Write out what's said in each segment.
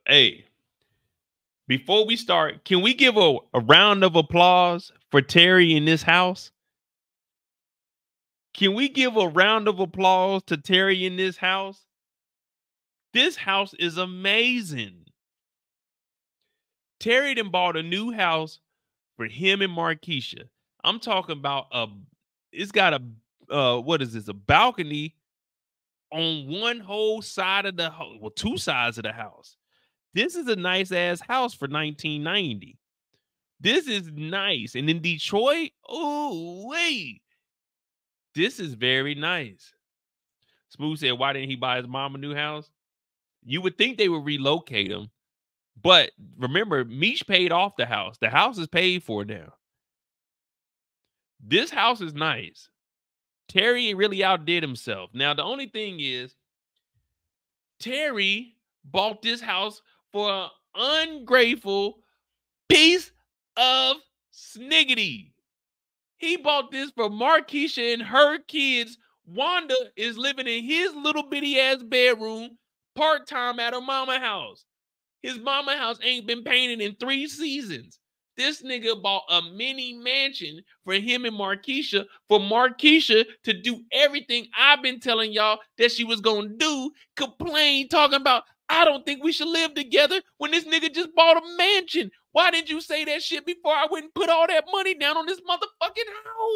Hey, before we start, can we give a round of applause for Terry in this house? Can we give a round of applause to Terry in this house? This house is amazing. Terry done bought a new house for him and Markeisha. I'm talking about it's got what is this? A balcony on one whole side of the house, well, two sides of the house. This is a nice ass house for 1990. This is nice. And in Detroit, oh, wait. This is very nice. Smooth said, why didn't he buy his mom a new house? You would think they would relocate him. But remember, Meech paid off the house. The house is paid for now. This house is nice. Terry really outdid himself. Now, the only thing is, Terry bought this house for an ungrateful piece of sniggity. He bought this for Markeisha and her kids. Wanda is living in his little bitty ass bedroom part-time at her mama house. His mama house ain't been painted in 3 seasons. This nigga bought a mini mansion for him and Markeisha, for Markeisha to do everything I've been telling y'all that she was gonna do. Complain, talking about, I don't think we should live together when this nigga just bought a mansion. Why didn't you say that shit before I went and put all that money down on this motherfucking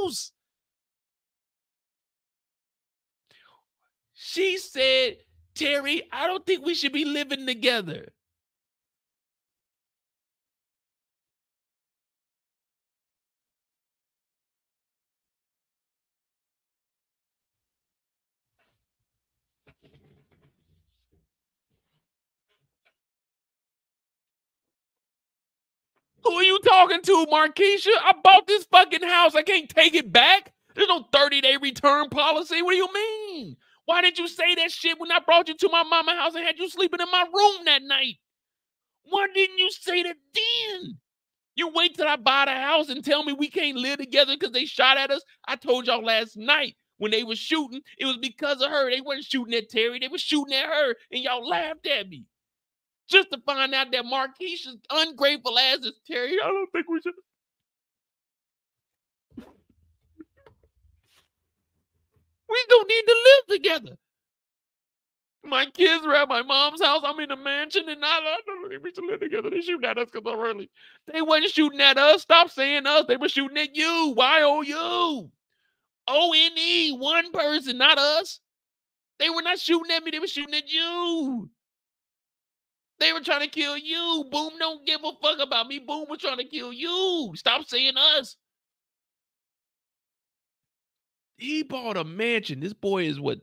house? She said, Terry, I don't think we should be living together. Who are you talking to, Markeisha? I bought this fucking house. I can't take it back. There's no 30-day return policy. What do you mean? Why didn't you say that shit when I brought you to my mama house and had you sleeping in my room that night? Why didn't you say that then? You wait till I buy the house and tell me we can't live together because they shot at us? I told y'all last night when they were shooting, it was because of her. They weren't shooting at Terry. They were shooting at her, and y'all laughed at me. Just to find out that Markeisha's ungrateful ass is Terry. I don't think we should. We don't need to live together. My kids are at my mom's house. I'm in a mansion, and I don't think we should live together. They shooting at us because I'm early. They wasn't shooting at us. Stop saying us. They were shooting at you. Y-O-U. O-N-E. One person, not us. They were not shooting at me. They were shooting at you. They were trying to kill you. Boom don't give a fuck about me. Boom was trying to kill you. Stop saying us. He bought a mansion. This boy is what,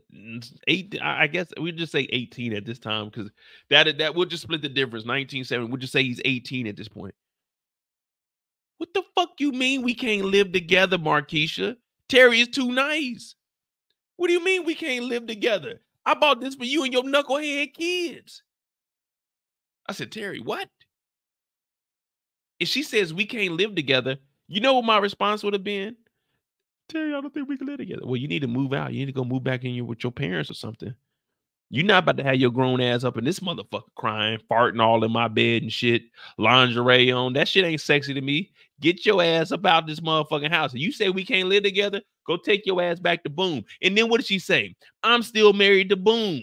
8? I guess we just say 18 at this time because that we'll just split the difference. 1970. We'll just say he's 18 at this point. What the fuck you mean we can't live together, Markeisha? Terry is too nice. What do you mean we can't live together? I bought this for you and your knucklehead kids. I said, Terry, what? If she says we can't live together, you know what my response would have been? Terry, I don't think we can live together. Well, you need to move out. You need to go move back in with your parents or something. You're not about to have your grown ass up in this motherfucker crying, farting all in my bed and shit, lingerie on. That shit ain't sexy to me. Get your ass up out this motherfucking house. You say we can't live together? Go take your ass back to Boom. And then what did she say? I'm still married to Boom.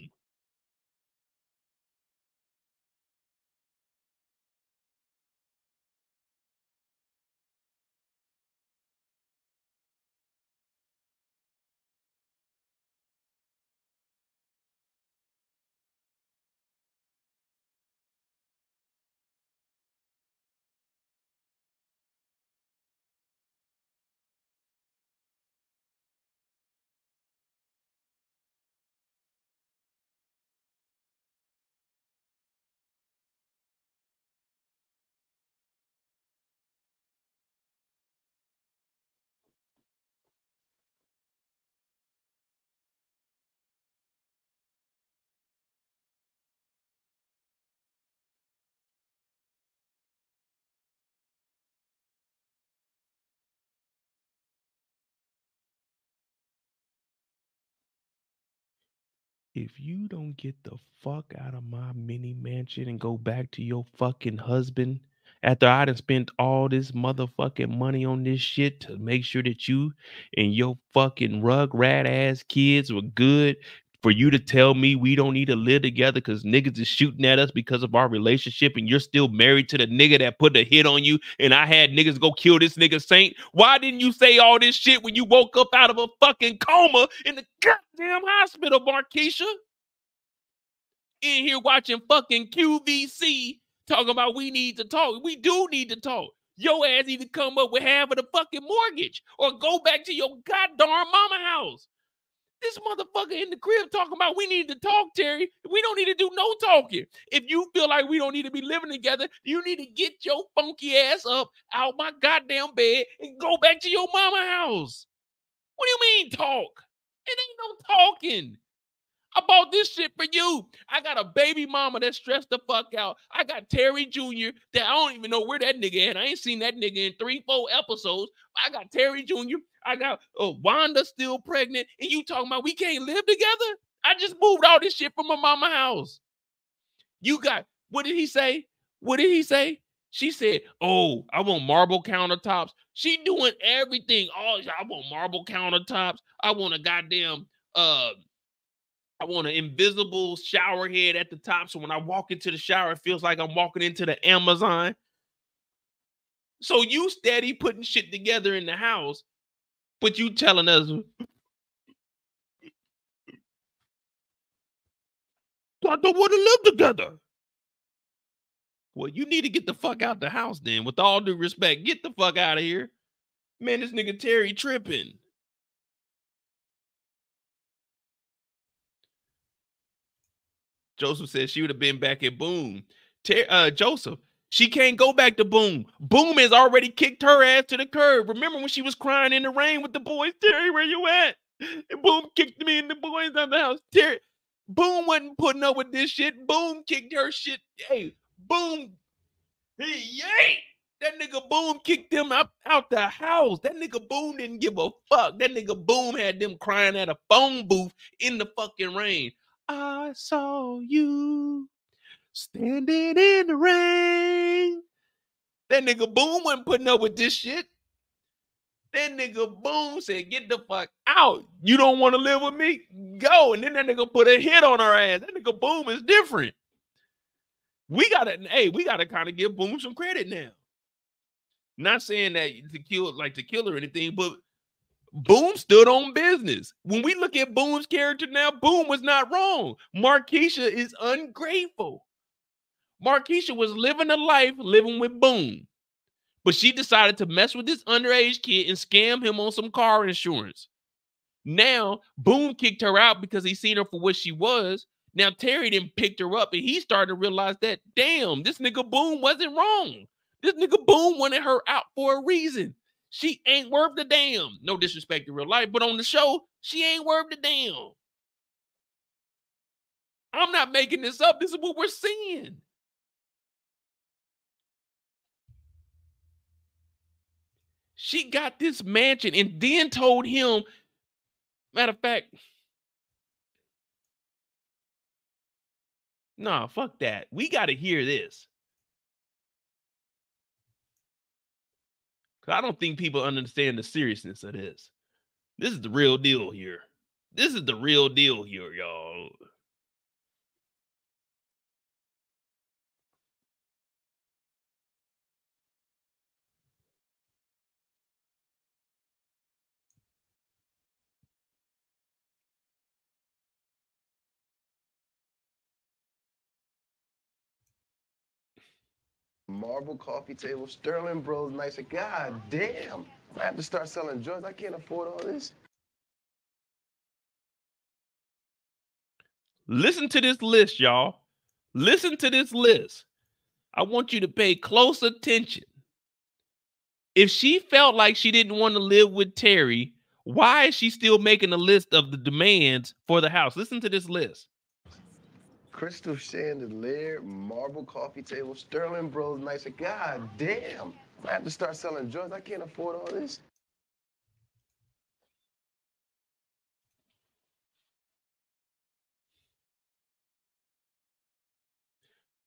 If you don't get the fuck out of my mini mansion and go back to your fucking husband after I done spent all this motherfucking money on this shit to make sure that you and your fucking rug rat ass kids were good, for you to tell me we don't need to live together because niggas is shooting at us because of our relationship and you're still married to the nigga that put the hit on you and I had niggas go kill this nigga Saint? Why didn't you say all this shit when you woke up out of a fucking coma in the goddamn hospital, Markeisha? In here watching fucking QVC talking about we need to talk. We do need to talk. Your ass need to come up with half of the fucking mortgage or go back to your goddamn mama house. This motherfucker in the crib talking about we need to talk, Terry. We don't need to do no talking. If you feel like we don't need to be living together, you need to get your funky ass up out my goddamn bed and go back to your mama house. What do you mean talk? It ain't no talking. I bought this shit for you. I got a baby mama that's stressed the fuck out. I got Terry Jr. that I don't even know where that nigga at. I ain't seen that nigga in 3-4 episodes. I got Terry Jr. I got Wanda still pregnant. And you talking about we can't live together? I just moved all this shit from my mama house. You got, what did he say? What did he say? She said, oh, I want marble countertops. She doing everything. Oh, I want marble countertops. I want a goddamn, I want an invisible shower head at the top, so when I walk into the shower, it feels like I'm walking into the Amazon. So you steady putting shit together in the house, but you telling us, I don't want to live together. Well, you need to get the fuck out the house then. With all due respect, get the fuck out of here. Man, this nigga Terry tripping. Joseph said she would have been back at Boom. Joseph, she can't go back to Boom. Boom has already kicked her ass to the curb. Remember when she was crying in the rain with the boys? Terry, where you at? And Boom kicked me and the boys out of the house. Terry, Boom wasn't putting up with this shit. Boom kicked her shit. Hey, Boom, yay! That nigga Boom kicked them out the house. That nigga Boom didn't give a fuck. That nigga Boom had them crying at a phone booth in the fucking rain. I saw you standing in the rain. That nigga Boom wasn't putting up with this shit. That nigga Boom said, get the fuck out. You don't want to live with me? Go. And then that nigga put a hit on her ass. That nigga Boom is different. We gotta kind of give Boom some credit now. Not saying that to kill her or anything, but Boom stood on business. When we look at Boom's character now, Boom was not wrong. Markeisha is ungrateful. Markeisha was living a life living with Boom, but she decided to mess with this underage kid and scam him on some car insurance. Now, Boom kicked her out because he seen her for what she was. Now, Terry then picked her up and he started to realize that, damn, this nigga Boom wasn't wrong. This nigga Boom wanted her out for a reason. She ain't worth the damn. No disrespect to real life, but on the show, she ain't worth the damn. I'm not making this up. This is what we're seeing. She got this mansion and then told him, matter of fact, nah, fuck that. We got to hear this. Because I don't think people understand the seriousness of this. This is the real deal here. This is the real deal here, y'all. Marble coffee table, Sterling Bros, nicer. God damn. I have to start selling joints. I can't afford all this. Listen to this list, y'all. Listen to this list. I want you to pay close attention. If she felt like she didn't want to live with Terry, why is she still making a list of the demands for the house? Listen to this list. Crystal chandelier, marble coffee table, Sterling Bros, nicer. God damn. I have to start selling joints. I can't afford all this.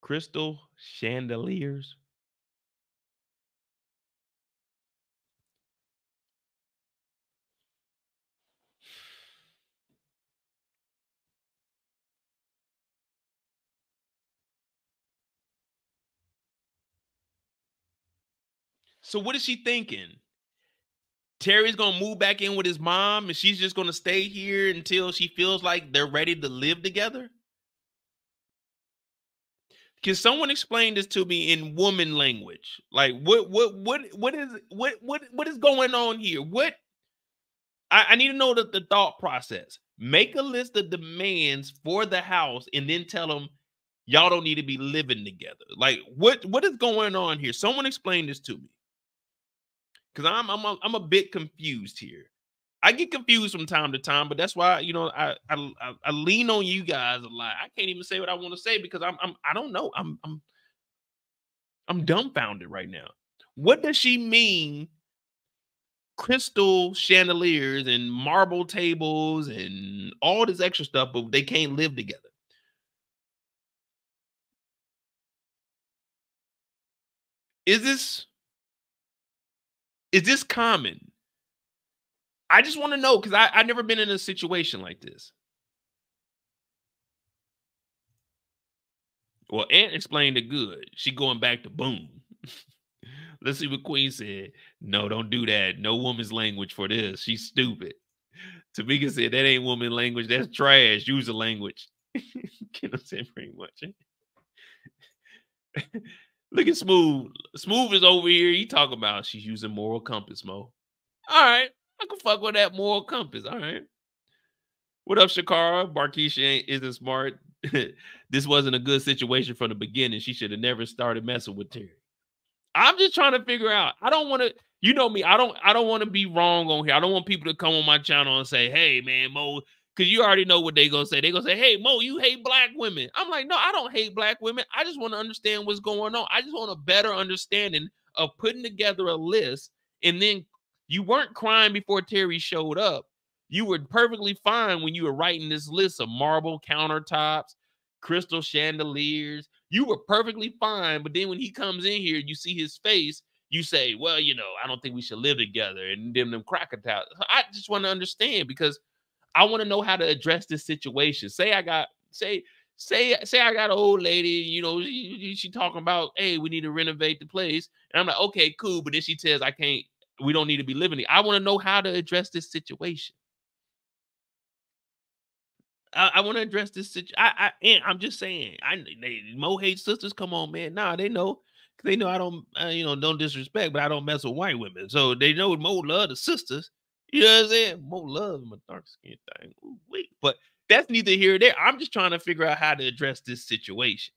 Crystal chandeliers. So what is she thinking? Terry's gonna move back in with his mom and she's just gonna stay here until she feels like they're ready to live together? Can someone explain this to me in woman language? Like what is going on here? I need to know the thought process. Make a list of demands for the house and then tell them y'all don't need to be living together. Like what is going on here? Someone explain this to me. Because I'm a bit confused here. I get confused from time to time, but that's why I lean on you guys a lot. I can't even say what I want to say because I don't know. I'm dumbfounded right now. What does she mean? Crystal chandeliers and marble tables and all this extra stuff, but they can't live together. Is this common? I just want to know because I've never been in a situation like this. Well, Aunt explained it good. She going back to boom. Let's see what Queen said. No, don't do that. No woman's language for this. She's stupid. Tamika said that ain't woman language. That's trash. Use a language. Can I say pretty much? Look at Smooth. Smooth is over here. He talking about she's using moral compass, Mo. All right. I can fuck with that moral compass. All right. What up, Shakara? Barkeisha isn't smart. This wasn't a good situation from the beginning. She should have never started messing with Terry. I'm just trying to figure out. I don't want to, you know me, I don't want to be wrong on here. I don't want people to come on my channel and say, hey man, Mo, because you already know what they gonna say. They gonna say, hey Mo, you hate black women. I'm like, no, I don't hate black women. I just want to understand what's going on. I just want a better understanding of putting together a list. And then you weren't crying before Terry showed up. You were perfectly fine when you were writing this list of marble countertops, crystal chandeliers. You were perfectly fine, but then when he comes in here, you see his face, you say, well, I don't think we should live together, and them cracker towers. I just want to understand because I want to know how to address this situation. Say I got an old lady, she talking about, hey, we need to renovate the place. And I'm like, okay, cool. But then she says, we don't need to be living here. I want to know how to address this situation. I want to address this situation. I'm just saying. Mo hates sisters. Come on, man. Nah, they know. They know I don't. Don't disrespect, but I don't mess with white women. So they know Mo love the sisters. You know what I'm saying? Mo loves my dark skin thing. Ooh, wait, but that's neither here nor there. I'm just trying to figure out how to address this situation.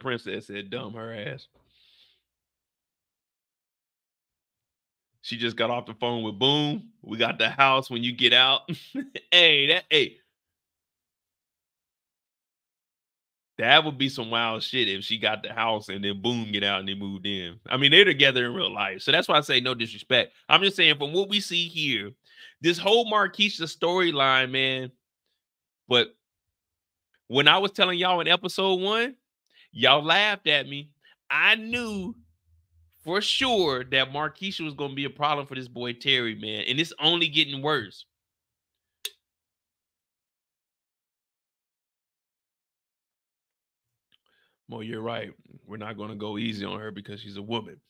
Princess said, "Dumb her ass." She just got off the phone with Boom. We got the house when you get out. hey, that would be some wild shit if she got the house and then Boom get out and they moved in. I mean, they're together in real life. So that's why I say no disrespect. I'm just saying from what we see here, this whole Marquisha storyline, man. But when I was telling y'all in episode 1, y'all laughed at me. I knew for sure that Marquisha was going to be a problem for this boy Terry, man. And it's only getting worse. Well, you're right. We're not going to go easy on her because she's a woman.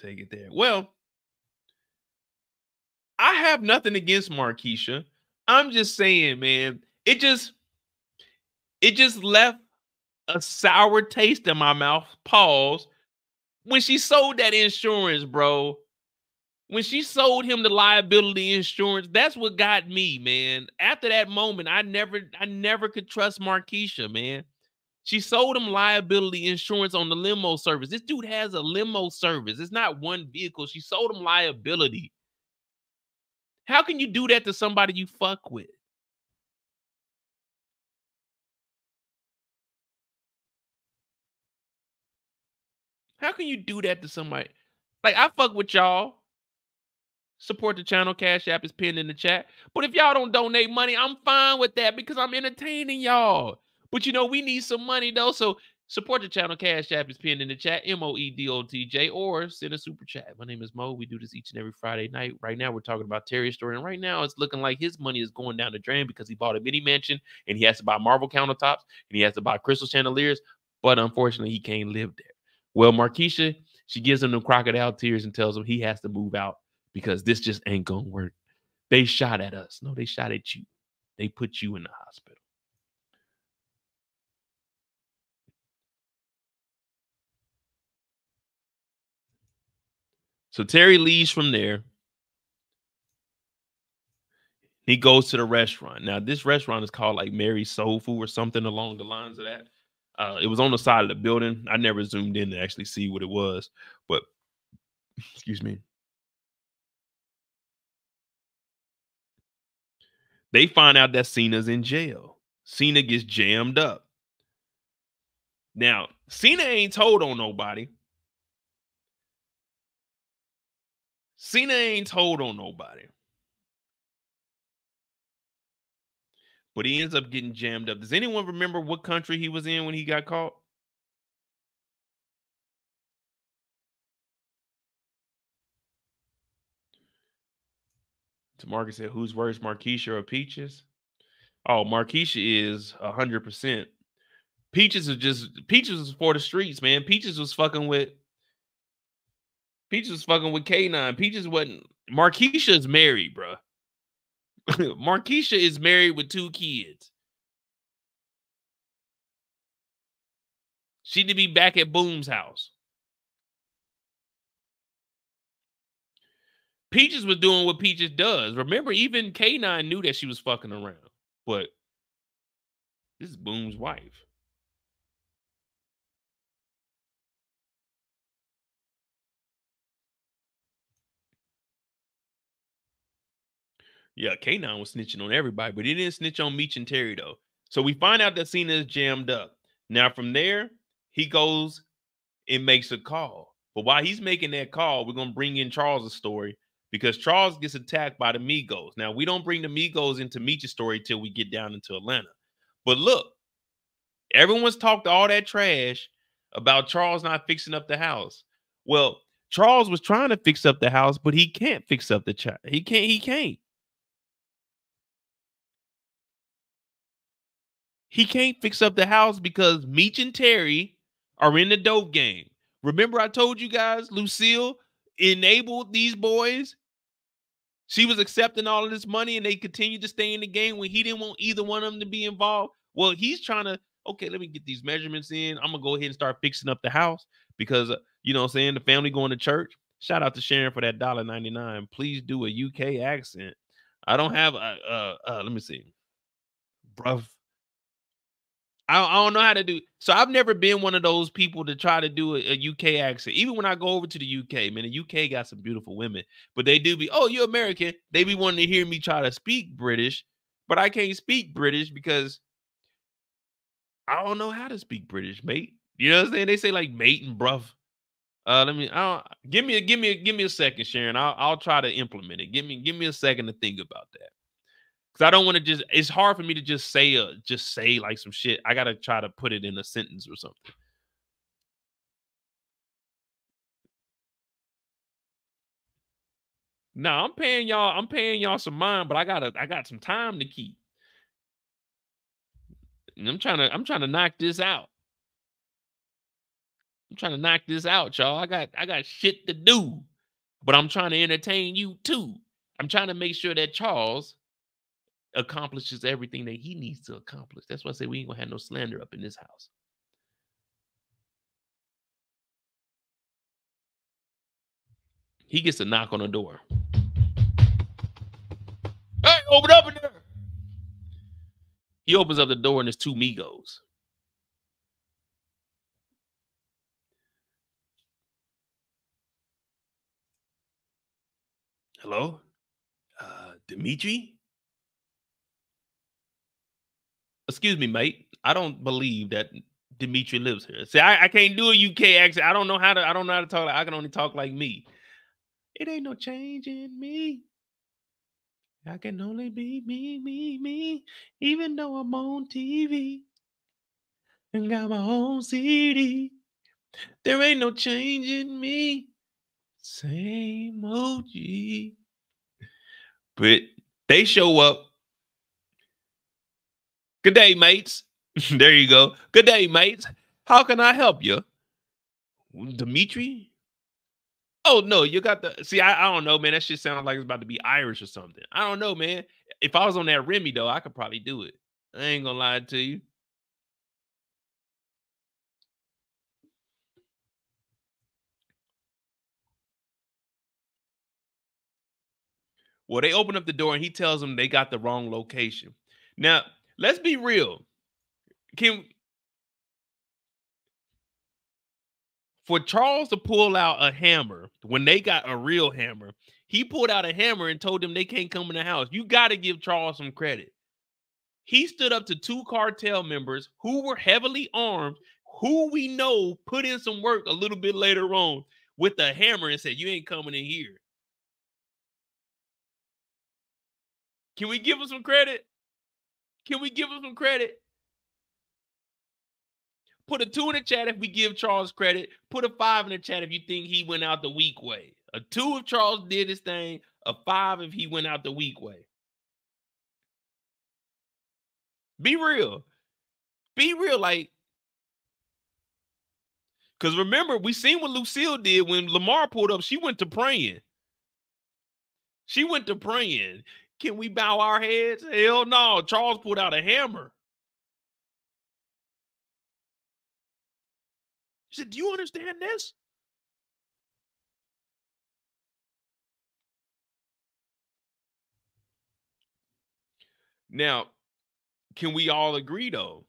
Take it there. Well, I have nothing against Marquisha. I'm just saying, man, it just left a sour taste in my mouth. Pause. When she sold that insurance, bro. When she sold him the liability insurance, that's what got me, man. After that moment, I never could trust Marquisha, man. She sold him liability insurance on the limo service. This dude has a limo service. It's not one vehicle. She sold him liability. How can you do that to somebody you fuck with? How can you do that to somebody? Like, I fuck with y'all. Support the channel. Cash App is pinned in the chat. But if y'all don't donate money, I'm fine with that because I'm entertaining y'all. But you know, we need some money though. So support the channel. Cash App is pinned in the chat. MOEDOTJ, or send a super chat. My name is Mo. We do this each and every Friday night. Right now, we're talking about Terry's story. And right now, it's looking like his money is going down the drain because he bought a mini mansion and he has to buy marble countertops and he has to buy crystal chandeliers. But unfortunately, he can't live there. Well, Markeisha, she gives him the crocodile tears and tells him he has to move out because this just ain't gonna work. They shot at us. No, they shot at you. They put you in the hospital. So Terry leaves from there. He goes to the restaurant. Now, this restaurant is called like Mary's Soul Food or something along the lines of that. It was on the side of the building. I never zoomed in to actually see what it was, but excuse me. They find out that Cena's in jail. Cena gets jammed up. Now, Cena ain't told on nobody. Cena ain't told on nobody. But he ends up getting jammed up. Does anyone remember what country he was in when he got caught? Marcus said, who's worse, Markeisha or Peaches? Oh, Markeisha is 100%. Peaches was for the streets, man. Peaches was fucking with K9. Peaches wasn't. Markeisha is married, bro. Markeisha is married with 2 kids. She to be back at Boom's house. Peaches was doing what Peaches does. Remember, even K9 knew that she was fucking around. But this is Boom's wife. Yeah, K9 was snitching on everybody, but he didn't snitch on Meech and Terry, though. So we find out that Cena is jammed up. Now, from there, he goes and makes a call. But while he's making that call, we're going to bring in Charles' story because Charles gets attacked by the Migos. Now, we don't bring the Migos into Meech's story till we get down into Atlanta. But look, everyone's talked all that trash about Charles not fixing up the house. Well, Charles was trying to fix up the house, but he can't fix up the child. He can't. He can't fix up the house because Meech and Terry are in the dope game. Remember I told you guys Lucille enabled these boys? She was accepting all of this money and they continued to stay in the game when he didn't want either one of them to be involved. Well, he's trying to, okay, let me get these measurements in. I'm going to go ahead and start fixing up the house because, you know what I'm saying, the family going to church. Shout out to Sharon for that $1.99. Please do a UK accent. I don't have, let me see. Bruv. I don't know how to do. So I've never been one of those people to try to do a UK accent. Even when I go over to the UK, man, the UK got some beautiful women, but they do be, oh, you're American. They be wanting to hear me try to speak British, but I can't speak British because I don't know how to speak British, mate. You know what I'm saying? They say like mate and bruv. Give me a second, Sharon. I'll try to implement it. Give me a second to think about that. Because I don't want to just, it's hard for me to just say like some shit. I got to try to put it in a sentence or something. No, I'm paying y'all some mind, but I got some time to keep. And I'm trying to knock this out. I'm trying to knock this out, y'all. I got shit to do. But I'm trying to entertain you too. I'm trying to make sure that Charles accomplishes everything that he needs to accomplish. That's why I say we ain't gonna have no slander up in this house. He gets a knock on the door. Hey, open up in there. He opens up the door and there's 2 Migos. Hello? Demetri? Excuse me, mate. I don't believe that Demetri lives here. See, I can't do a UK accent. I don't know how to talk. I can only talk like me. It ain't no change in me. I can only be me, me, me. Even though I'm on TV and got my own CD. There ain't no change in me. Same OG. But they show up. Good day, mates. There you go. Good day, mates. How can I help you? Demetrius? Oh, no, you got the... See, I don't know, man. That shit sounds like it's about to be Irish or something. I don't know, man. If I was on that Remy, though, I could probably do it. I ain't gonna lie to you. Well, they open up the door and he tells them they got the wrong location. Now, let's be real. For Charles to pull out a hammer when they got a real hammer, he pulled out a hammer and told them they can't come in the house. You got to give Charles some credit. He stood up to 2 cartel members who were heavily armed, who we know put in some work a little bit later on with a hammer and said, you ain't coming in here. Can we give him some credit? Can we give him some credit? Put a 2 in the chat if we give Charles credit. Put a 5 in the chat if you think he went out the weak way. A 2 if Charles did his thing. A 5 if he went out the weak way. Be real. Be real, like... Because remember, we seen what Lucille did when Lamar pulled up. She went to praying. She went to praying. Can we bow our heads? Hell no. Charles pulled out a hammer. She said, do you understand this? Now, can we all agree, though?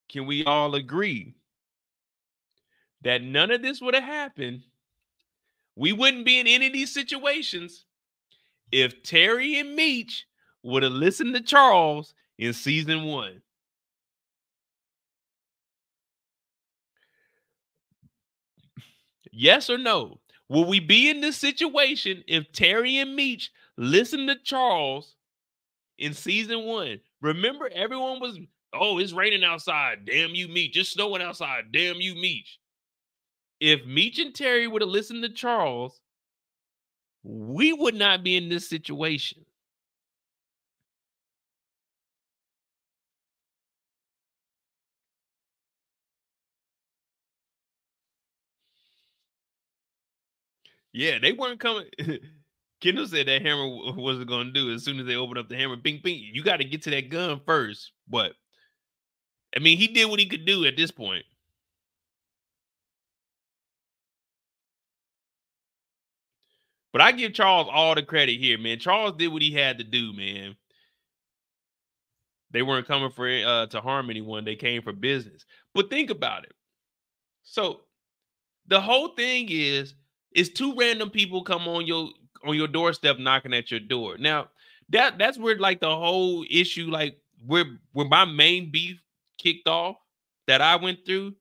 Can we all agree that none of this would have happened? We wouldn't be in any of these situations if Terry and Meech would have listened to Charles in season 1. Yes or no? Will we be in this situation if Terry and Meech listened to Charles in season 1? Remember, everyone was, oh, it's raining outside. Damn you, Meech. It's snowing outside. Damn you, Meech. If Meech and Terry would have listened to Charles, we would not be in this situation. Yeah, they weren't coming. Kendall said that hammer wasn't going to do it. As soon as they opened up the hammer, bing, bing, you got to get to that gun first. But, I mean, he did what he could do at this point. But I give Charles all the credit here, man. Charles did what he had to do, man. They weren't coming for to harm anyone. They came for business. But think about it. So the whole thing is 2 random people come on your doorstep knocking at your door. Now, that's where like the whole issue, like where my main beef kicked off that I went through.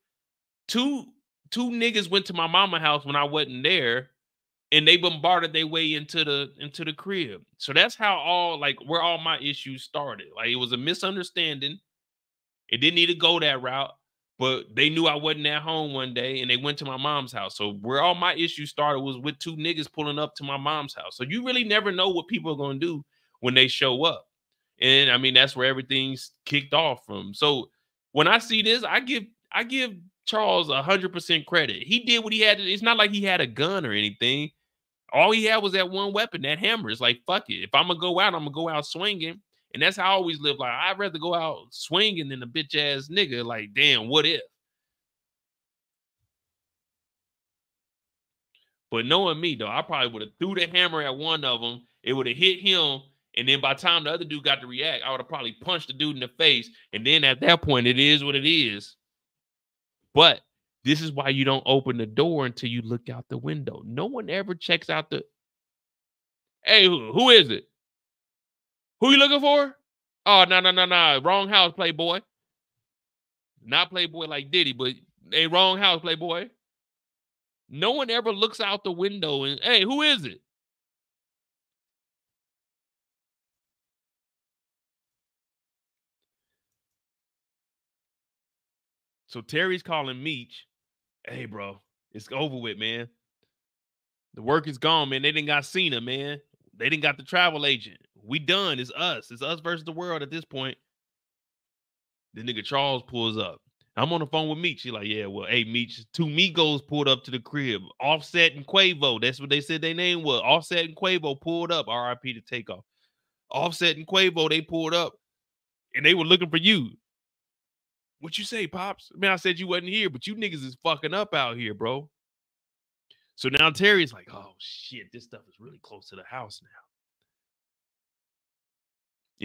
Two niggas went to my mama house when I wasn't there, and they bombarded their way into the crib. So that's how where all my issues started. Like, it was a misunderstanding. It didn't need to go that route, but they knew I wasn't at home one day, and they went to my mom's house. So where all my issues started was with 2 niggas pulling up to my mom's house. So you really never know what people are going to do when they show up. And I mean, that's where everything's kicked off from. So when I see this, I give Charles 100% credit. He did what he had to. It's not like he had a gun or anything. All he had was that one weapon, that hammer. It's like, fuck it. If I'm going to go out, I'm going to go out swinging. And that's how I always live. Like, I'd rather go out swinging than a bitch ass nigga. Like, damn, what if? But knowing me, though, I probably would have threw the hammer at one of them. It would have hit him. And then by the time the other dude got to react, I would have probably punched the dude in the face. And then at that point, it is what it is. But this is why you don't open the door until you look out the window. No one ever checks out the... Hey, who is it? Who you looking for? Oh, no. Wrong house, Playboy. Not Playboy like Diddy, but wrong house, Playboy. No one ever looks out the window and, hey, who is it? So Terry's calling Meech. Hey, bro, it's over with, man. The work is gone, man. They didn't got Cena, man. They didn't got the travel agent. We done. It's us. It's us versus the world at this point. The nigga Charles pulls up. I'm on the phone with Meech. He's like, yeah, well, hey, Meech, two Migos pulled up to the crib. Offset and Quavo. That's what they said their name was. Offset and Quavo pulled up. RIP to Takeoff. Offset and Quavo, they pulled up, and they were looking for you. What you say, Pops? Man, I said you wasn't here, but you niggas is fucking up out here, bro. So now Terry's like, oh, shit, this stuff is really close to the house now.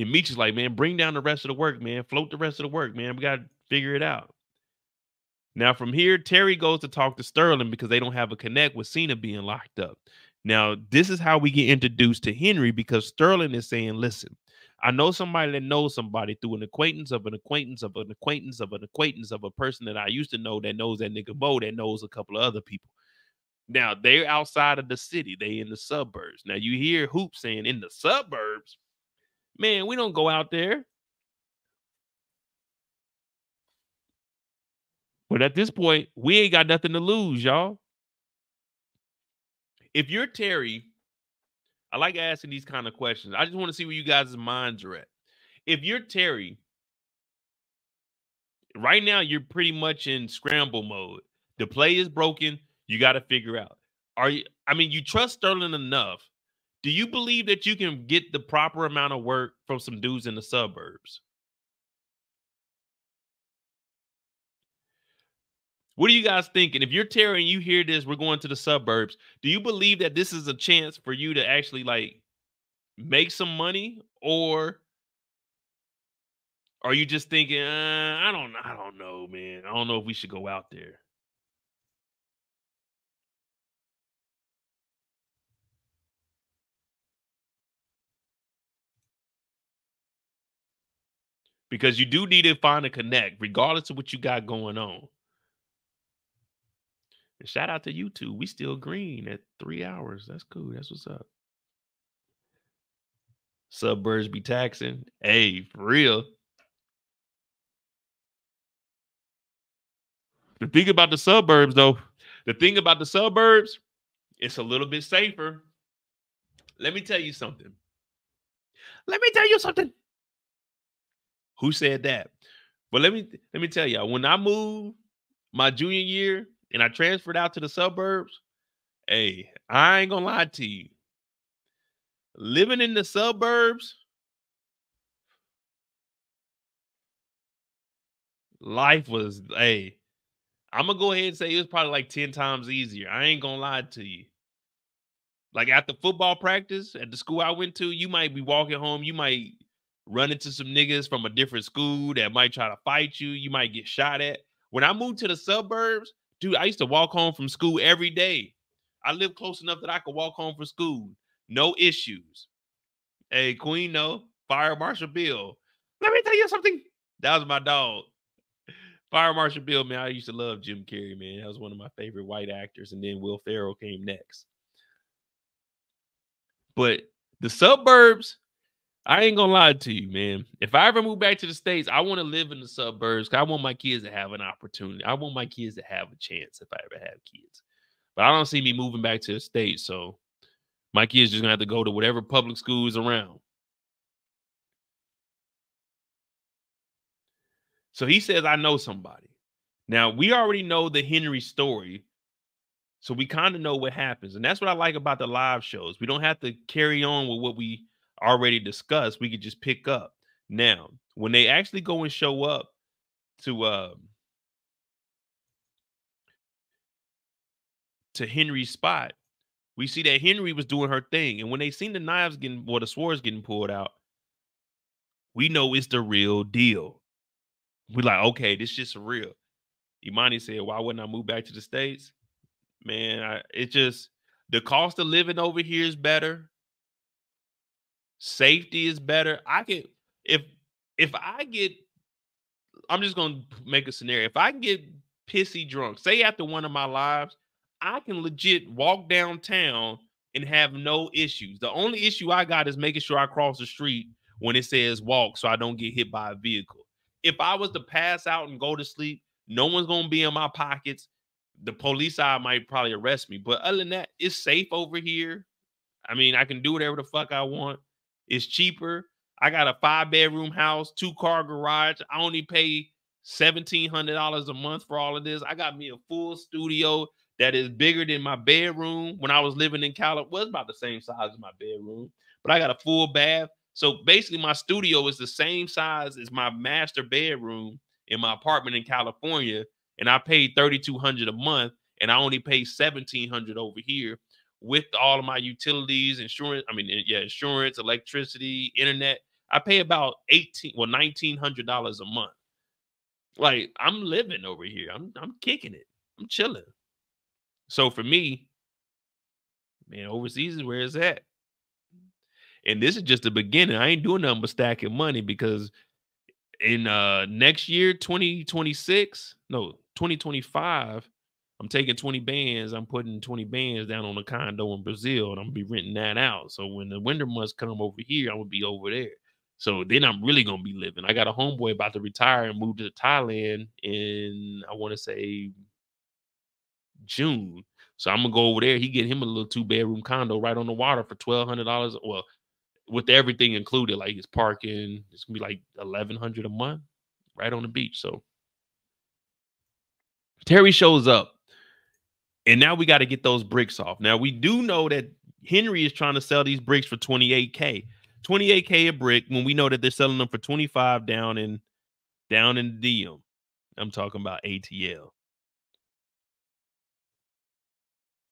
And Meech is like, man, bring down the rest of the work, man. Float the rest of the work, man. We got to figure it out. Now, from here, Terry goes to talk to Sterling because they don't have a connect with Cena being locked up. Now, this is how we get introduced to Henry because Sterling is saying, listen, I know somebody that knows somebody through an acquaintance of an acquaintance of an acquaintance of an acquaintance of a person that I used to know that knows that nigga Mo that knows a couple of other people. Now, they're outside of the city. They in the suburbs. Now, you hear Hoop saying in the suburbs, man, we don't go out there. But at this point, we ain't got nothing to lose, y'all. If you're Terry, I like asking these kind of questions. I just want to see where you guys' minds are at. If you're Terry, right now you're pretty much in scramble mode. The play is broken. You got to figure out. You trust Sterling enough. Do you believe that you can get the proper amount of work from some dudes in the suburbs? What are you guys thinking? If you're Terry and you hear this, we're going to the suburbs. Do you believe that this is a chance for you to actually like make some money, or are you just thinking, I don't know, man. I don't know if we should go out there. Because you do need to find a connect, regardless of what you got going on. And shout out to you two. We still green at 3 hours. That's cool. That's what's up. Suburbs be taxing. Hey, for real. The thing about the suburbs, though, it's a little bit safer. Let me tell you something. Who said that? But let me tell y'all, when I moved my junior year and I transferred out to the suburbs, hey, I ain't gonna lie to you. Living in the suburbs, life was, hey, I'm gonna go ahead and say it was probably like 10 times easier. I ain't gonna lie to you. Like after football practice at the school I went to, you might be walking home, you might run into some niggas from a different school that might try to fight you. You might get shot at. When I moved to the suburbs, dude, I used to walk home from school every day. I lived close enough that I could walk home from school. No issues. Hey, Queen, no. Fire Marshal Bill. Let me tell you something. That was my dog. Fire Marshal Bill, man. I used to love Jim Carrey, man. That was one of my favorite white actors. And then Will Ferrell came next. But the suburbs, I ain't gonna lie to you, man. If I ever move back to the States, I want to live in the suburbs. I want my kids to have an opportunity. I want my kids to have a chance if I ever have kids. But I don't see me moving back to the States. So my kids just gonna have to go to whatever public school is around. So he says, I know somebody. Now, we already know the Henry story. So we kind of know what happens. And that's what I like about the live shows. We don't have to carry on with what we already discussed. We could just pick up. Now, when they actually go and show up to Henry's spot, we see that Henry was doing her thing. And when they seen the knives the swords getting pulled out, we know it's the real deal. We're like, okay, this shit's real. Imani said, why wouldn't I move back to the States? Man, the cost of living over here is better. Safety is better. I'm just gonna make a scenario. If I can get pissy drunk, say after one of my lives, I can legit walk downtown and have no issues. The only issue I got is making sure I cross the street when it says walk so I don't get hit by a vehicle. If I was to pass out and go to sleep, no one's going to be in my pockets. The police side might probably arrest me. But other than that, it's safe over here. I mean, I can do whatever the fuck I want. It's cheaper. I got a 5-bedroom house, 2-car garage. I only pay $1,700 a month for all of this. I got me a full studio that is bigger than my bedroom. When I was living in California, well, it's about the same size as my bedroom, but I got a full bath. So basically my studio is the same size as my master bedroom in my apartment in California. And I paid $3,200 a month, and I only pay $1,700 over here with all of my utilities, insurance. I mean, yeah, insurance, electricity, internet. I pay about $1,900 a month. Like, I'm living over here. I'm kicking it. I'm chilling. So for me, man, overseas is where it's at. And this is just the beginning. I ain't doing nothing but stacking money, because in next year, 2025, I'm taking 20 bands. I'm putting 20 bands down on a condo in Brazil, and I'm gonna be renting that out. So when the winter months come over here, I'm gonna be over there. So then I'm really gonna be living. I got a homeboy about to retire and move to Thailand in, I want to say, June. So I'm gonna go over there. He get him a little 2-bedroom condo right on the water for $1,200. Well, with everything included, like his parking, it's gonna be like $1,100 a month, right on the beach. So Terry shows up, and now we got to get those bricks off. Now we do know that Henry is trying to sell these bricks for $28K, $28K a brick, when we know that they're selling them for 25 down in DM. I'm talking about ATL.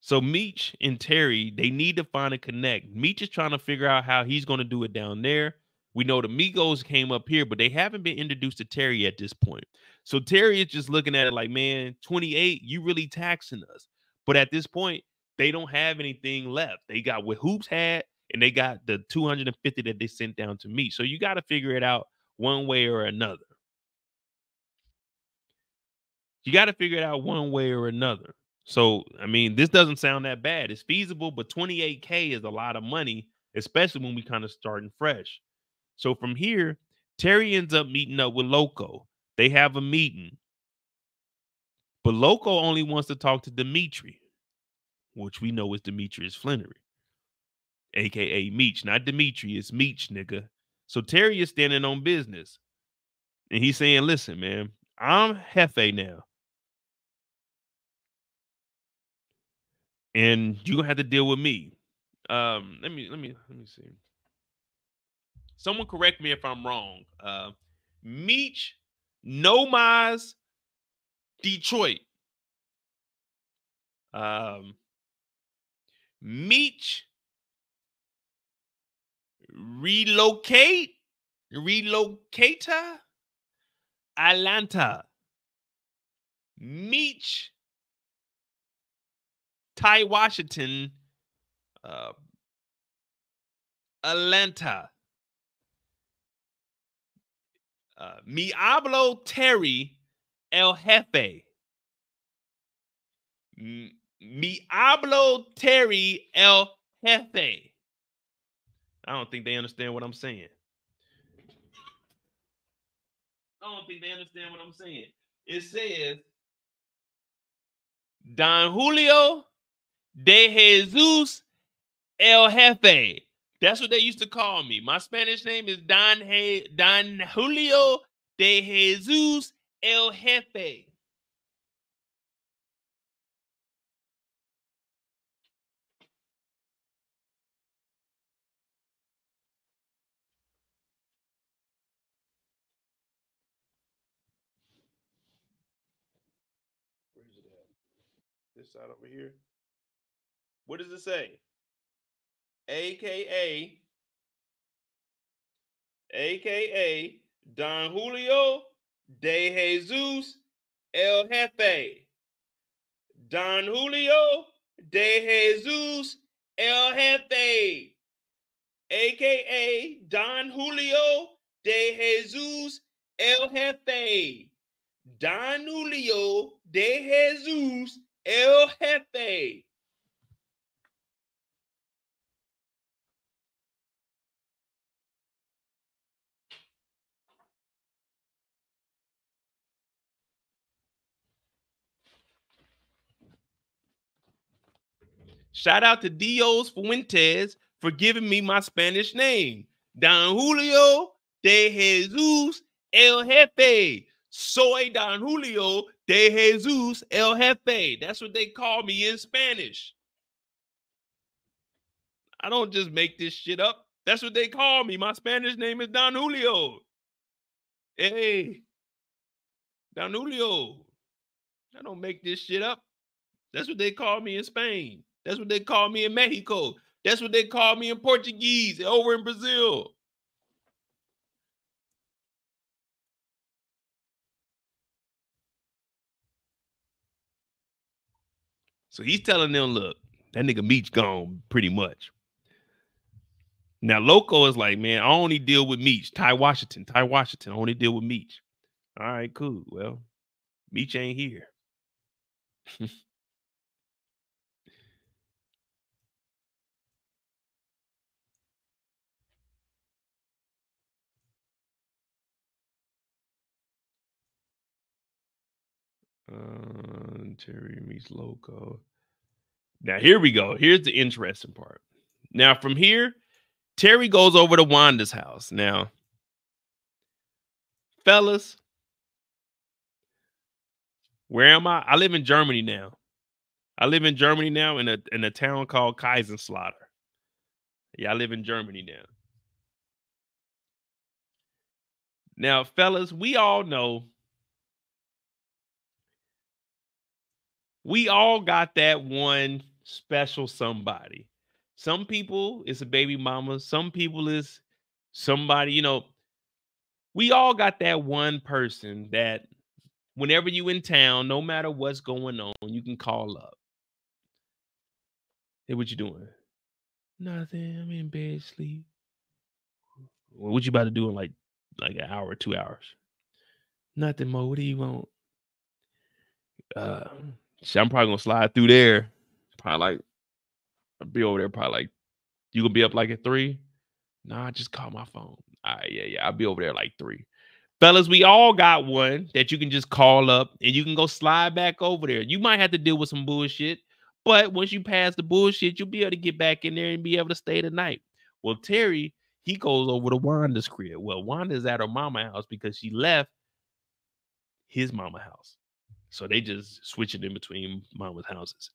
So Meech and Terry, they need to find a connect. Meech is trying to figure out how he's going to do it down there. We know the Migos came up here, but they haven't been introduced to Terry at this point. So Terry is just looking at it like, man, 28, you really taxing us. But at this point, they don't have anything left. They got what Hoops had, and they got the 250 that they sent down to me. So you got to figure it out one way or another. You got to figure it out one way or another. So, I mean, this doesn't sound that bad. It's feasible, but 28K is a lot of money, especially when we kind of starting fresh. So from here, Terry ends up meeting up with Loco. They have a meeting. But Loco only wants to talk to Demetrius, which we know is Demetrius Flennory, a.k.a. Meech. Not Demetrius, Meech, nigga. So Terry is standing on business. And he's saying, listen, man, I'm Jefe now. And you're gonna have to deal with me. Let me see. Someone correct me if I'm wrong. Meech, Nomaz, Detroit. Meech, Relocator, Atlanta. Meech, Ty Washington, Atlanta. Mi hablo Terry, El Jefe. Mi hablo Terry, El Jefe. I don't think they understand what I'm saying. It says, Don Julio de Jesus El Jefe. That's what they used to call me. My Spanish name is Don Julio de Jesus El Jefe. Where is it at? This side over here. What does it say? AKA Don Julio de Jesus El Jefe. Don Julio de Jesus El Jefe. AKA Don Julio de Jesus El Jefe. Don Julio de Jesus El Jefe. Shout out to Dios Fuentes for giving me my Spanish name. Don Julio de Jesus El Jefe. Soy Don Julio de Jesus El Jefe. That's what they call me in Spanish. I don't just make this shit up. That's what they call me. My Spanish name is Don Julio. Hey, Don Julio. I don't make this shit up. That's what they call me in Spain. That's what they call me in Mexico. That's what they call me in Portuguese over in Brazil. So he's telling them, look, that nigga Meech gone pretty much. Now, Loco is like, man, I only deal with Meech. Ty Washington, I only deal with Meech. All right, cool. Well, Meech ain't here. Terry Meech Loco. Now, here we go. Here's the interesting part. Now, from here, Terry goes over to Wanda's house. Now, fellas, where am I? I live in Germany now. In a town called Kaiserslautern. Yeah, I live in Germany now. Now, fellas, we all know. We all got that one special somebody. Some people it's a baby mama. Some people is somebody, you know. We all got that one person that whenever you in town, no matter what's going on, you can call up. Hey, what you doing? Nothing. I'm in bed, sleep. Well, what you about to do in like an hour, 2 hours? Nothing, Mo. What do you want? I'm probably gonna slide through there. Probably like I'll be over there. Probably like you gonna be up like at 3? Nah, just call my phone. All right, yeah. I'll be over there like 3. Fellas, we all got one that you can just call up and you can go slide back over there. You might have to deal with some bullshit, but once you pass the bullshit, you'll be able to get back in there and be able to stay the night. Well, Terry, he goes over to Wanda's crib. Well, Wanda's at her mama house because she left his mama house. So they just switch it in between mama's houses.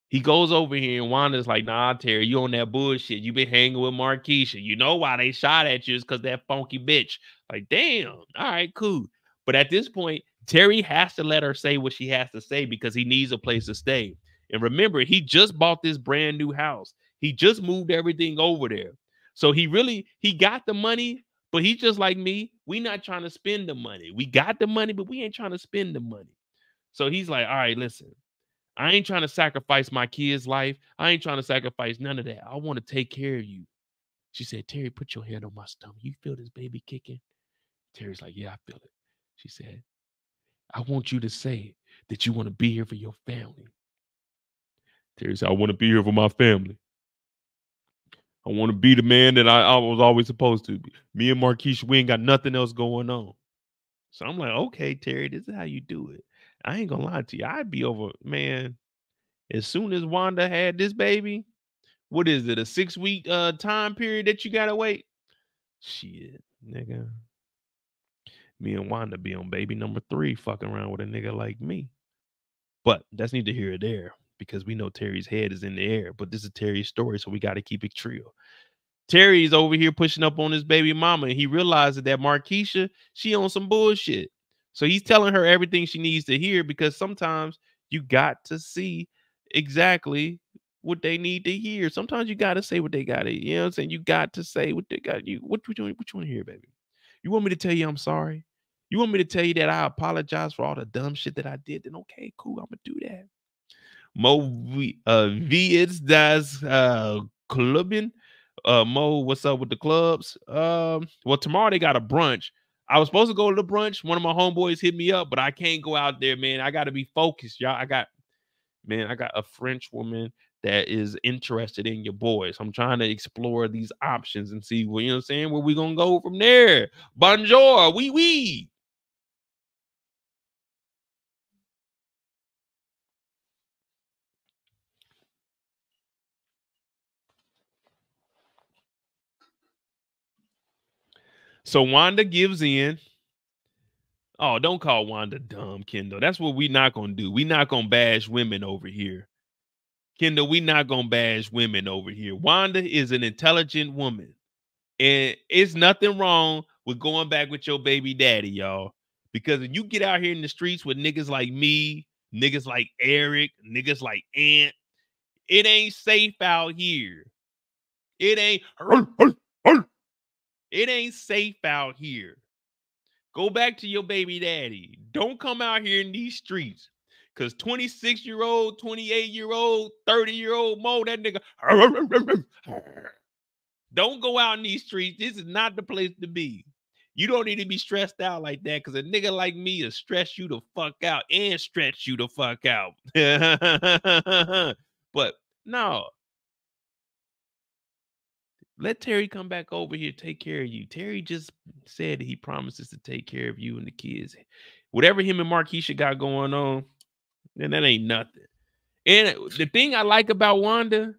He goes over here and Wanda's like, nah, Terry, you on that bullshit. You been hanging with Marquisha. You know why they shot at you is because that funky bitch. Like, damn. All right, cool. But at this point, Terry has to let her say what she has to say because he needs a place to stay. And remember, he just bought this brand new house. He just moved everything over there. So he got the money, but he's just like me. We not trying to spend the money. We got the money, but we ain't trying to spend the money. So he's like, all right, listen. I ain't trying to sacrifice my kid's life. I ain't trying to sacrifice none of that. I want to take care of you. She said, Terry, put your hand on my stomach. You feel this baby kicking? Terry's like, yeah, I feel it. She said, I want you to say that you want to be here for your family. Terry said, I want to be here for my family. I want to be the man that I was always supposed to be. Me and Marquisha, we ain't got nothing else going on. So I'm like, okay, Terry, this is how you do it. I ain't gonna lie to you. I'd be over, man. As soon as Wanda had this baby, what is it? A 6-week time period that you gotta wait? Shit, nigga. Me and Wanda be on baby number 3, fucking around with a nigga like me. But that's neither here or there because we know Terry's head is in the air. But this is Terry's story, so we got to keep it real. Terry's over here pushing up on his baby mama, and he realizes that Marquisha, she on some bullshit. So he's telling her everything she needs to hear because sometimes you got to see exactly what they need to hear. Sometimes you got to say what they got to, you know what I'm saying? You got to say what they got. What you want to hear, baby? You want me to tell you I'm sorry? You want me to tell you that I apologize for all the dumb shit that I did? Then okay, cool, I'm gonna do that. Mo Vietz das Colombian. Mo, what's up with the clubs? Well, tomorrow they got a brunch. I was supposed to go to the brunch. One of my homeboys hit me up, but I can't go out there, man. I got to be focused, y'all. man, I got a French woman that is interested in your boy. So I'm trying to explore these options and see, well, you know what I'm saying, where we gonna go from there. Bonjour, oui, oui. So Wanda gives in. Oh, don't call Wanda dumb, Kendall. That's what we not gonna do. We not gonna bash women over here. Kendall, we not gonna bash women over here. Wanda is an intelligent woman. And it's nothing wrong with going back with your baby daddy, y'all. Because if you get out here in the streets with niggas like me, niggas like Eric, niggas like Ant, it ain't safe out here. It ain't it ain't safe out here. Go back to your baby daddy. Don't come out here in these streets. Cause 26-year-old, 28-year-old, 30-year-old Mo, that nigga. Don't go out in these streets. This is not the place to be. You don't need to be stressed out like that, because a nigga like me will stress you the fuck out and stretch you the fuck out. But no. Let Terry come back over here, take care of you. Terry just said he promises to take care of you and the kids. Whatever him and Marquisha got going on, then that ain't nothing. And the thing I like about Wanda,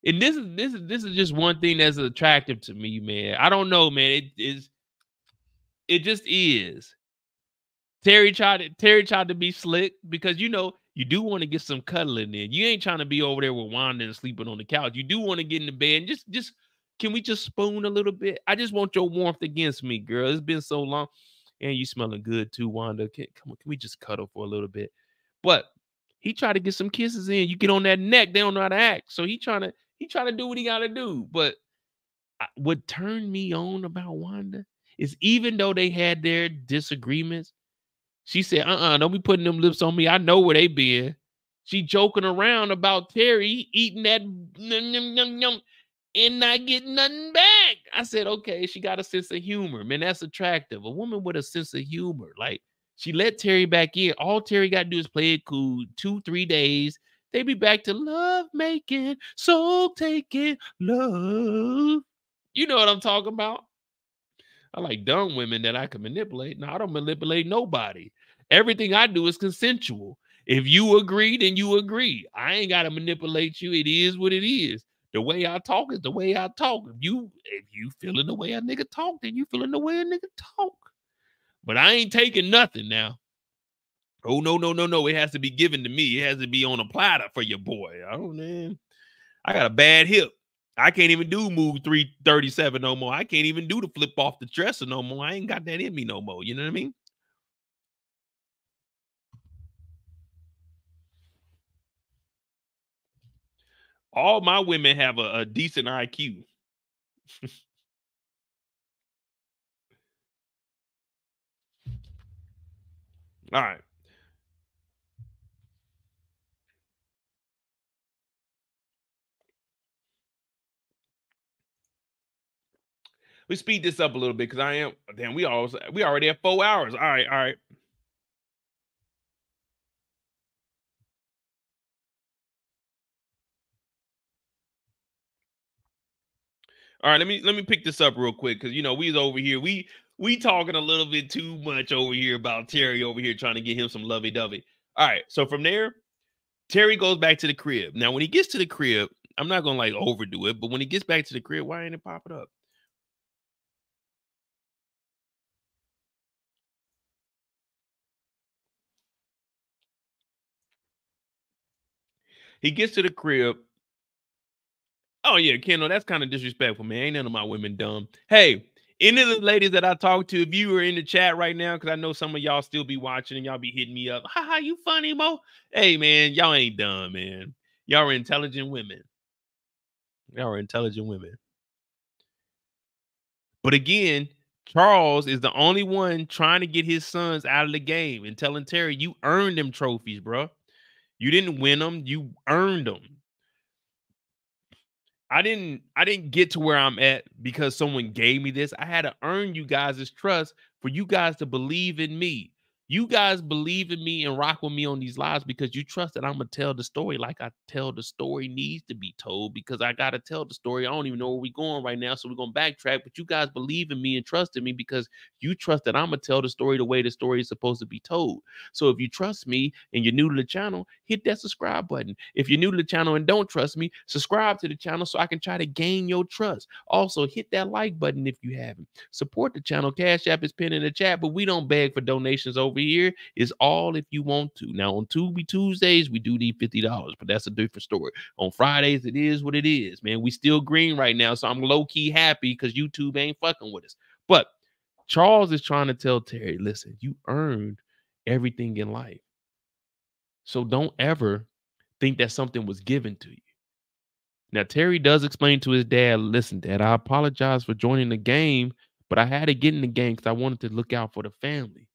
and this is just one thing that's attractive to me, man. I don't know, man. It just is. Terry tried to be slick, because you know you do want to get some cuddling in. You ain't trying to be over there with Wanda and sleeping on the couch. You do want to get in the bed and just can we just spoon a little bit? I just want your warmth against me, girl. It's been so long, and you smelling good too, Wanda. Come on, can we just cuddle for a little bit? But he tried to get some kisses in. You get on that neck, they don't know how to act. So he trying to do what he got to do. But what turned me on about Wanda is, even though they had their disagreements, she said, don't be putting them lips on me. I know where they been. She joking around about Terry eating that and not getting nothing back. I said, okay, she got a sense of humor. Man, that's attractive. A woman with a sense of humor. Like, she let Terry back in. All Terry got to do is play it cool. 2-3 days. They be back to love making, soul taking, love. You know what I'm talking about? I like dumb women that I can manipulate. No, I don't manipulate nobody. Everything I do is consensual. If you agree, then you agree. I ain't got to manipulate you. It is what it is. The way I talk is the way I talk. If you feeling the way a nigga talk, then you feeling the way a nigga talk. But I ain't taking nothing now. Oh, no, no, no, no. It has to be given to me. It has to be on a platter for your boy. Oh, man. I got a bad hip. I can't even do move 337 no more. I can't even do the flip off the dresser no more. I ain't got that in me no more. You know what I mean? All my women have a decent IQ. All right. We speed this up a little bit, because we already have 4 hours. All right, all right. All right, let me pick this up real quick, because you know we's over here. We talking a little bit too much over here about Terry over here trying to get him some lovey-dovey. All right, so from there, Terry goes back to the crib. Now, when he gets to the crib, I'm not gonna like overdo it, but when he gets back to the crib, why ain't it popping up? He gets to the crib. Oh yeah, Kendall, that's kind of disrespectful, man. Ain't none of my women dumb. Hey, any of the ladies that I talk to, if you are in the chat right now, because I know some of y'all still be watching and y'all be hitting me up. Ha, you funny, Mo. Hey, man, y'all ain't dumb, man. Y'all are intelligent women. Y'all are intelligent women. But again, Charles is the only one trying to get his sons out of the game and telling Terry, you earned them trophies, bro. You didn't win them, you earned them. I didn't get to where I'm at because someone gave me this. I had to earn you guys' trust for you guys to believe in me. You guys believe in me and rock with me on these lives because you trust that I'm going to tell the story like I tell the story needs to be told, because I got to tell the story. I don't even know where we're going right now, so we're going to backtrack. But you guys believe in me and trust in me because you trust that I'm going to tell the story the way the story is supposed to be told. So if you trust me and you're new to the channel, hit that subscribe button. If you're new to the channel and don't trust me, subscribe to the channel so I can try to gain your trust. Also, hit that like button if you haven't. Support the channel. Cash App is pinned in the chat, but we don't beg for donations over here. It's all if you want to. Now, on Tuesdays, we do need $50, but that's a different story. On Fridays, it is what it is, man. We still green right now, so I'm low-key happy because YouTube ain't fucking with us. But Charles is trying to tell Terry, listen, you earned everything in life. So don't ever think that something was given to you. Now, Terry does explain to his dad, listen, Dad, I apologize for joining the game, but I had to get in the game because I wanted to look out for the family.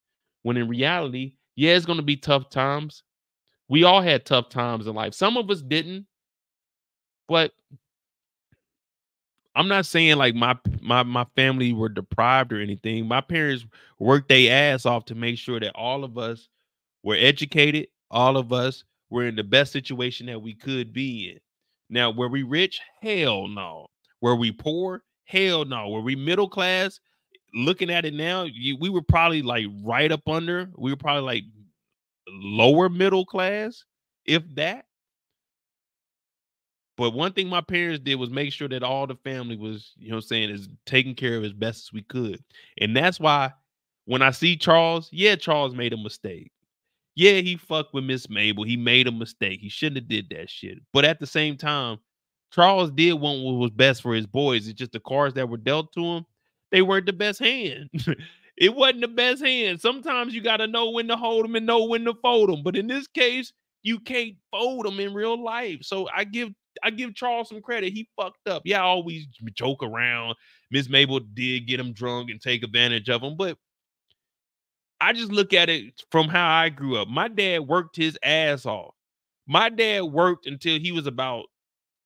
When in reality, yeah, it's going to be tough times. We all had tough times in life. Some of us didn't, but I'm not saying like my family were deprived or anything. My parents worked their ass off to make sure that all of us were educated. All of us were in the best situation that we could be in. Now, were we rich? Hell no. Were we poor? Hell no. Were we middle class? Looking at it now, we were probably like right up under. We were probably like lower middle class, if that. But one thing my parents did was make sure that all the family was, you know what I'm saying, is taken care of as best as we could. And that's why when I see Charles, yeah, Charles made a mistake. Yeah, he fucked with Miss Mabel. He made a mistake. He shouldn't have did that shit. But at the same time, Charles did want what was best for his boys. It's just the cards that were dealt to him, they weren't the best hand. It wasn't the best hand. Sometimes you got to know when to hold them and know when to fold them. But in this case, you can't fold them in real life. So I give Charles some credit. He fucked up. Yeah, I always joke around. Miss Mabel did get him drunk and take advantage of him, but I just look at it from how I grew up. My dad worked his ass off. My dad worked until he was about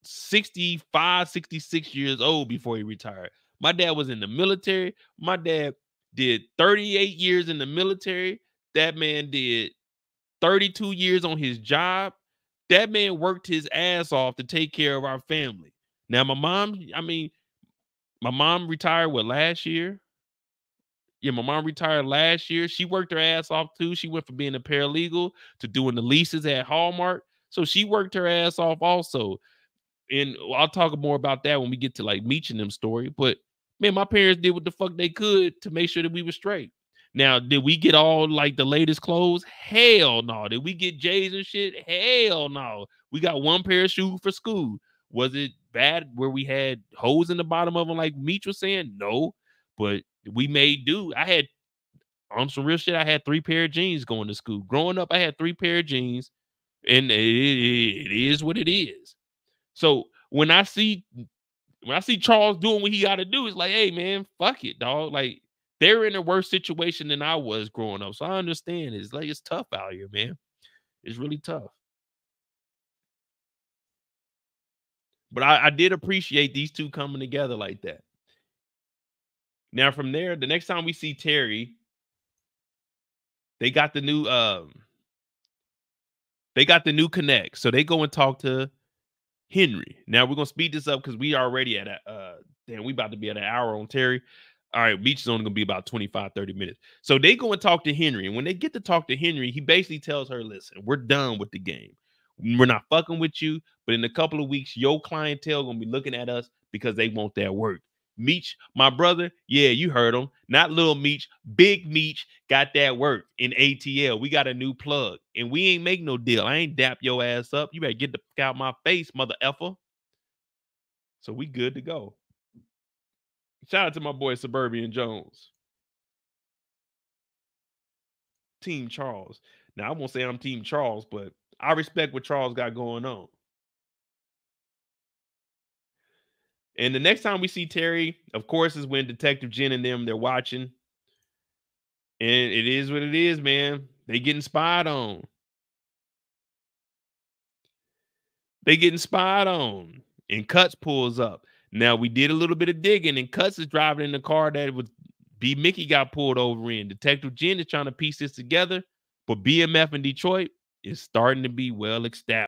65, 66 years old before he retired. My dad was in the military. My dad did 38 years in the military. That man did 32 years on his job. That man worked his ass off to take care of our family. Now, my mom retired last year? Yeah, my mom retired last year. She worked her ass off too. She went from being a paralegal to doing the leases at Hallmark. So she worked her ass off also. And I'll talk more about that when we get to like Meech and them story. But man, my parents did what the fuck they could to make sure that we were straight. Now, did we get all like the latest clothes? Hell no. Did we get J's and shit? Hell no. We got one pair of shoes for school. Was it bad where we had holes in the bottom of them like Meech was saying? No. But we made do. I had on some real shit. I had 3 pair of jeans going to school. Growing up, I had 3 pair of jeans, and it is what it is. So when I see Charles doing what he got to do, it's like, hey man, fuck it, dog. Like they're in a worse situation than I was growing up. So I understand. It's like it's tough out here, man. It's really tough. But I did appreciate these two coming together like that. Now from there, the next time we see Terry, they got the new connect. So they go and talk to Henry. Now we're gonna speed this up because we already at we about to be at an hour on Terry. All right, Meech is only gonna be about 25, 30 minutes. So they go and talk to Henry. And when they get to talk to Henry, he basically tells her, listen, we're done with the game. We're not fucking with you, but in a couple of weeks, your clientele gonna be looking at us because they want that work. Meech, my brother, yeah, you heard him. Not little Meech, big Meech got that work in ATL. We got a new plug, and we ain't make no deal. I ain't dap your ass up. You better get the fuck out my face, mother effer. So we good to go. Shout out to my boy Suburban Jones. Team Charles. Now I won't say I'm Team Charles, but I respect what Charles got going on. And the next time we see Terry, of course, is when Detective Jen and them, they're watching. And it is what it is, man. They getting spied on. And Cuts pulls up. Now we did a little bit of digging, and Cuts is driving in the car that was D. Mickey got pulled over in. Detective Jen is trying to piece this together, but BMF in Detroit is starting to be well established.